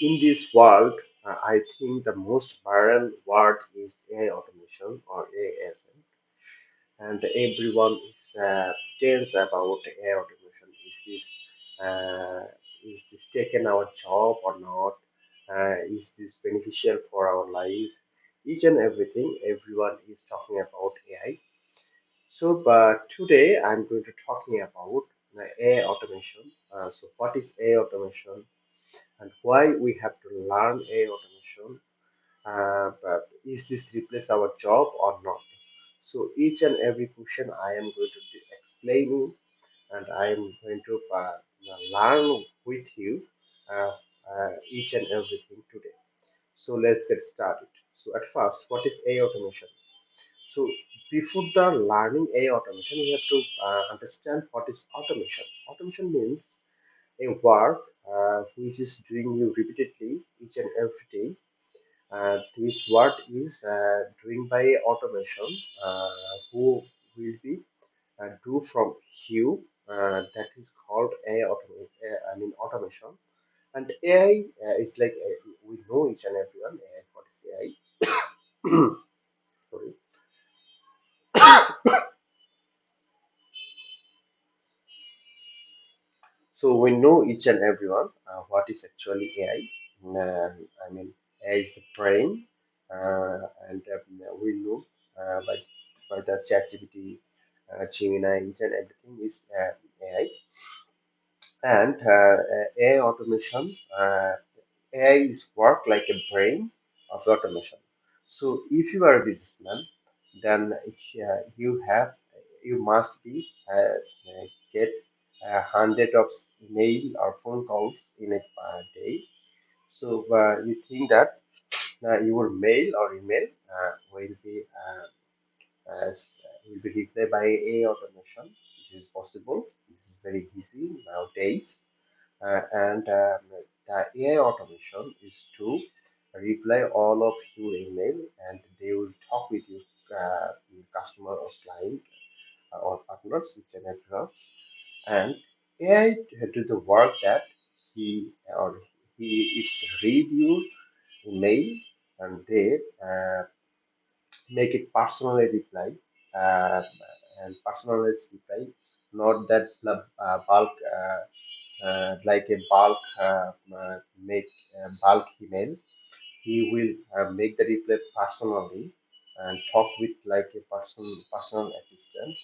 In this world, I think the most viral word is AI automation or AI agent, and everyone is tense about AI automation. Uh, is this taking our job or not? Is this beneficial for our life? Each and everything, everyone is talking about AI. So, but today I'm going to talking about AI automation. So, what is AI automation and why we have to learn AI automation? But is this replace our job or not? So, each and every question I am going to be explaining, and I am going to learn with you each and everything today. So, let's get started. So, at first, what is AI automation? So before the learning AI automation, we have to understand what is automation. Automation means a work which is doing you repeatedly each and every day. This work is doing by automation who will be do from you. That is called AI automation. I mean automation. And AI is like we know each and everyone. AI, what is AI? Sorry. So we know each and everyone what is actually AI. I mean, AI is the brain, and we know by the ChatGPT, Gemini, each and everything is AI. And AI automation, AI is work like a brain of automation. So if you are a businessman, then you must be get a hundred of mail or phone calls in a day. So you think that your mail or email will be replied by AI automation. This is possible. This is very easy nowadays. And the AI automation is to reply all of your email, and they will talk with your customer or client or partners, each and everyone. And AI do the work that he or he it's read your email, and they make it personally reply, uh, and personalized reply, not that bulk like a bulk make bulk email. He will make the reply personally and talk with like a personal assistant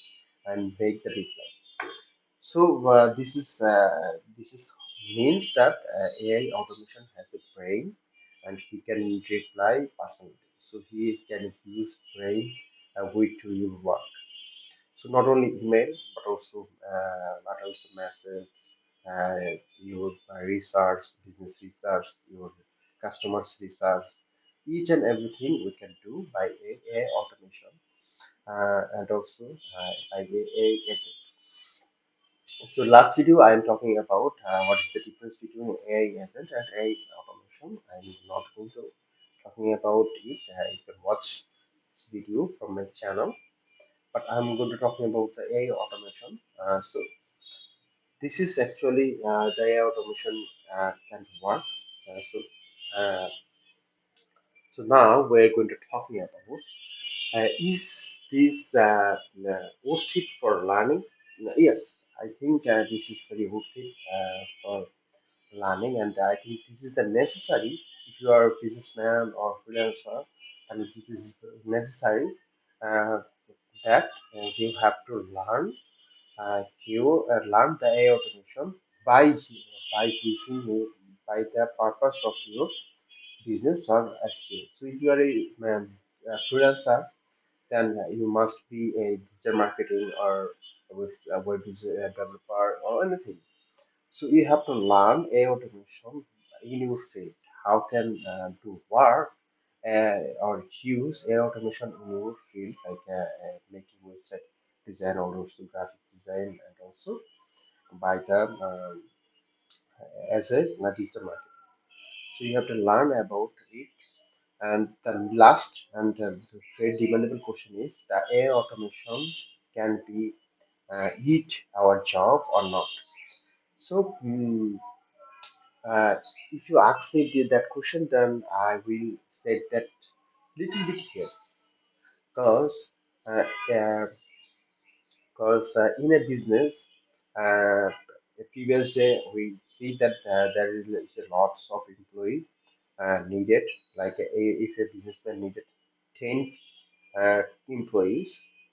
and make the reply. So this is means that AI automation has a brain, and he can reply personally. So he can use brain with to your work. So not only email, but also message, your research, business research, your customers research, each and everything we can do by AI automation, and also by AI agent. So last video I am talking about what is the difference between AI agent and AI automation. I'm not going to talking about it. You can watch this video from my channel, but I'm going to talking about the AI automation. So this is actually the AI automation can work. Uh, so now we're going to talking about is this worth it for learning? Yes, I think this is very worth it for learning, and I think this is the necessary if you are a businessman or freelancer, and this is necessary uh, that you have to learn the AI automation by using by the purpose of your business or a skill. So if you are a freelancer, then you must be a digital marketing or with a developer or anything. So you have to learn AI automation in your field. How can do work or use AI automation in your field, like making website design or also graphic design, and also by the as a digital marketing. So you have to learn about it. And the last and the very demandable question is the AI automation can be eat our job or not. So Uh, if you ask me that question, then I will say that little bit yes, because uh, uh, in a business, the previous day we see that there is a lots of employee needed. Like if a businessman needed 10 employees,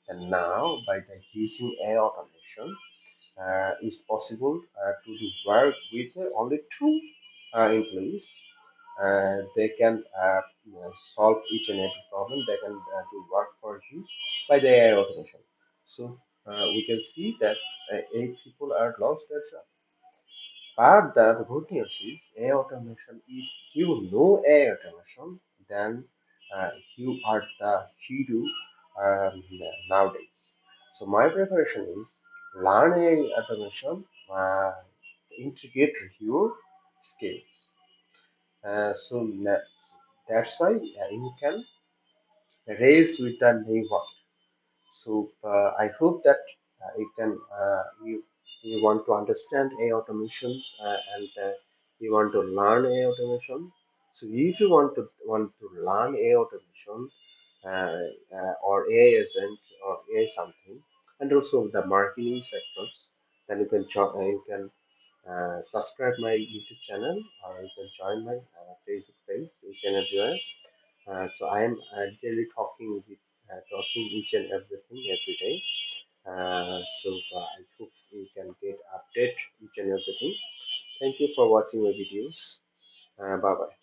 and now by the using AI automation, is possible to do work with only two employees. They can solve each and every problem. They can do work for you by the AI automation. So we can see that 8 people are lost their job. But the good news is AI automation. If you know AI automation, then you are the hero nowadays. So my preparation is learn AI automation, integrate your skills. That's why you can raise with the neighbor. So I hope that you want to understand AI automation and you want to learn AI automation. So if you want to learn AI automation or AI agent or AI something, and also the marketing sectors, then you can subscribe my YouTube channel or you can join my Facebook page, each and everywhere. So I am daily talking each and everything every day. I hope you can get update each and everything. Thank you for watching my videos. Bye bye.